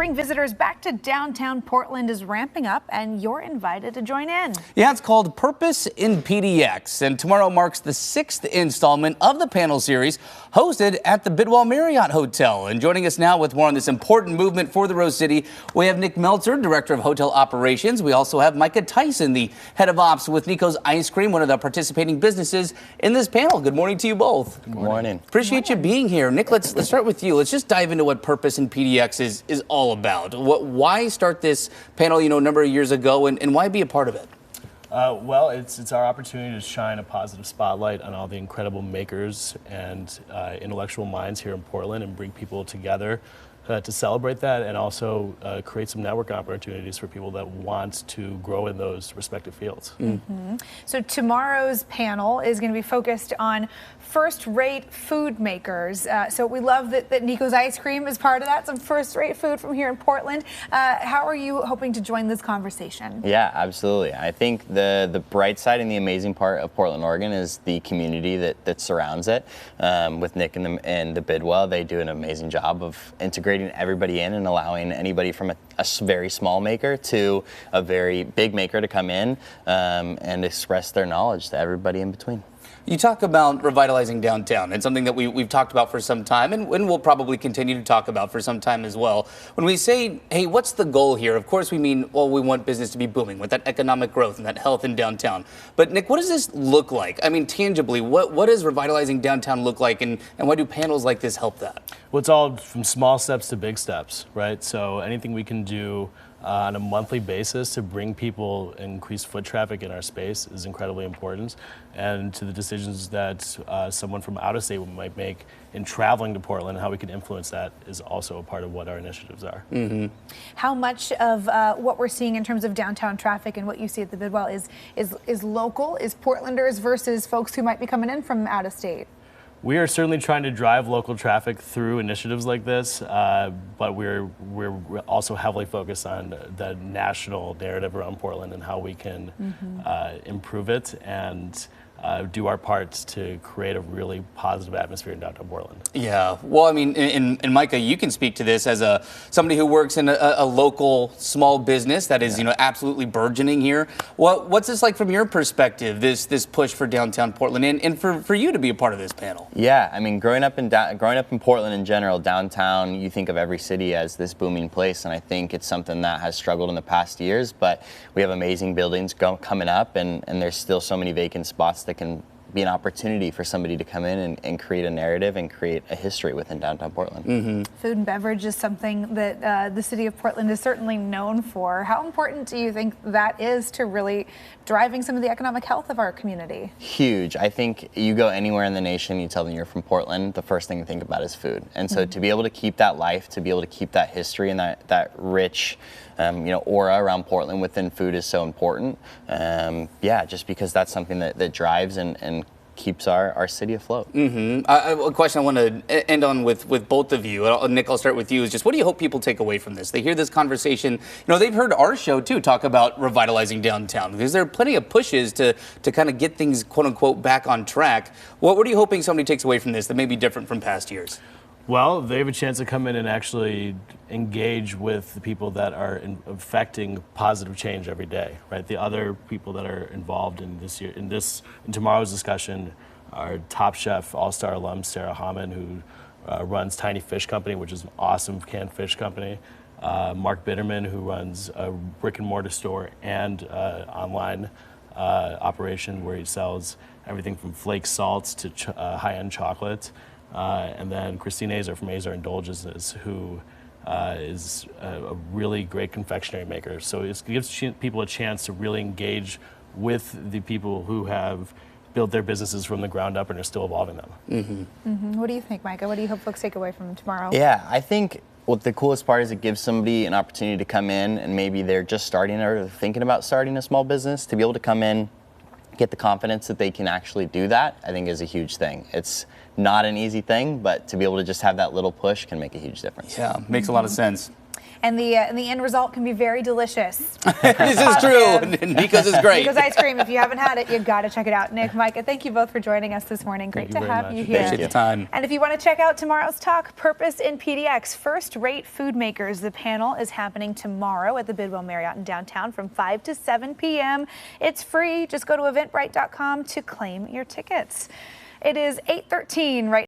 bring visitors back to downtown Portland is ramping up, and you're invited to join in. Yeah, it's called Purpose in PDX, and tomorrow marks the 6th installment of the panel series hosted at the Bidwell Marriott Hotel. And joining us now with more on this important movement for the Rose City, we have Nick Meltzer, Director of Hotel Operations. We also have Micah Tyson, the Head of Ops with Nico's Ice Cream, one of the participating businesses in this panel. Good morning to you both. Good morning. Appreciate you being here. Nick, let's start with you. Let's just dive into what Purpose in PDX is all about. Why start this panel, a number of years ago, and why be a part of it? Well, it's our opportunity to shine a positive spotlight on all the incredible makers and intellectual minds here in Portland and bring people together to celebrate that, and also create some network opportunities for people that want to grow in those respective fields. Mm-hmm. So tomorrow's panel is going to be focused on first-rate food makers. So we love that Nico's Ice Cream is part of that, some first-rate food from here in Portland. How are you hoping to join this conversation? Yeah, absolutely. I think the bright side and the amazing part of Portland, Oregon is the community that surrounds it. With Nick and the Bidwell, they do an amazing job of integrating everybody in and allowing anybody from a very small maker to a very big maker to come in and express their knowledge to everybody in between. You talk about revitalizing downtown. It's something that we've talked about for some time, and we'll probably continue to talk about for some time as well. When we say, hey, what's the goal here? Of course, we mean, well, we want business to be booming with that economic growth and that health in downtown. But Nick, what does this look like? I mean, tangibly, what does revitalizing downtown look like, and why do panels like this help that? Well, it's all from small steps to big steps, right? So anything we can do on a monthly basis to bring people increased foot traffic in our space is incredibly important, and to the decisions that someone from out of state might make in traveling to Portland, how we can influence that is also a part of what our initiatives are. Mm-hmm. How much of what we're seeing in terms of downtown traffic and what you see at the Bidwell is local, is Portlanders versus folks who might be coming in from out of state? We are certainly trying to drive local traffic through initiatives like this, but we're also heavily focused on the national narrative around Portland and how we can improve it and do our part to create a really positive atmosphere in downtown Portland. Yeah, well, I mean, and Micah, you can speak to this as somebody who works in a local small business that is, absolutely burgeoning here. What's this like from your perspective? This push for downtown Portland, and for you to be a part of this panel. Yeah, I mean, growing up in Portland in general, downtown, you think of every city as this booming place, and I think it's something that has struggled in the past years. But we have amazing buildings coming up, and there's still so many vacant spots that can be an opportunity for somebody to come in and create a narrative and create a history within downtown Portland. Mm-hmm. Food and beverage is something that the city of Portland is certainly known for. How important do you think that is to really driving some of the economic health of our community? Huge. I think you go anywhere in the nation, you tell them you're from Portland, the first thing you think about is food. And so to be able to keep that life, to be able to keep that history and that rich aura around Portland within food is so important. Yeah, just because that's something that drives and keeps our city afloat. Mm-hmm. A question I want to end on with both of you. Nick, I'll start with you. Is just what do you hope people take away from this? They hear this conversation. They've heard our show too talk about revitalizing downtown, because there are plenty of pushes to kind of get things quote unquote back on track. What are you hoping somebody takes away from this that may be different from past years? Well, they have a chance to come in and actually engage with the people that are affecting positive change every day, right? The other people that are involved in in tomorrow's discussion are Top Chef All-Star alum Sarah Hammond, who runs Tiny Fish Company, which is an awesome canned fish company. Mark Bitterman, who runs a brick and mortar store and online operation where he sells everything from flake salts to high-end chocolate. And then Christine Azar from Azar Indulgences, who is a really great confectionery maker. So it gives people a chance to really engage with the people who have built their businesses from the ground up and are still evolving them. Mm-hmm. Mm-hmm. What do you think, Micah? What do you hope folks take away from tomorrow? Yeah, I think what the coolest part is it gives somebody an opportunity to come in, and maybe they're just starting or thinking about starting a small business, to be able to come in, get the confidence that they can actually do that, I think is a huge thing. It's not an easy thing, but to be able to just have that little push can make a huge difference. Yeah, makes a lot of sense. And the end result can be very delicious. This is true. Nico's is great. Nico's ice cream. If you haven't had it, you've got to check it out. Nick, Micah, thank you both for joining us this morning. Great to have you here. Appreciate the time. And if you want to check out tomorrow's talk, Purpose in PDX, First-Rate Food Makers. The panel is happening tomorrow at the Bidwell Marriott in downtown from 5 to 7 p.m. It's free. Just go to eventbrite.com to claim your tickets. It is 8:13 right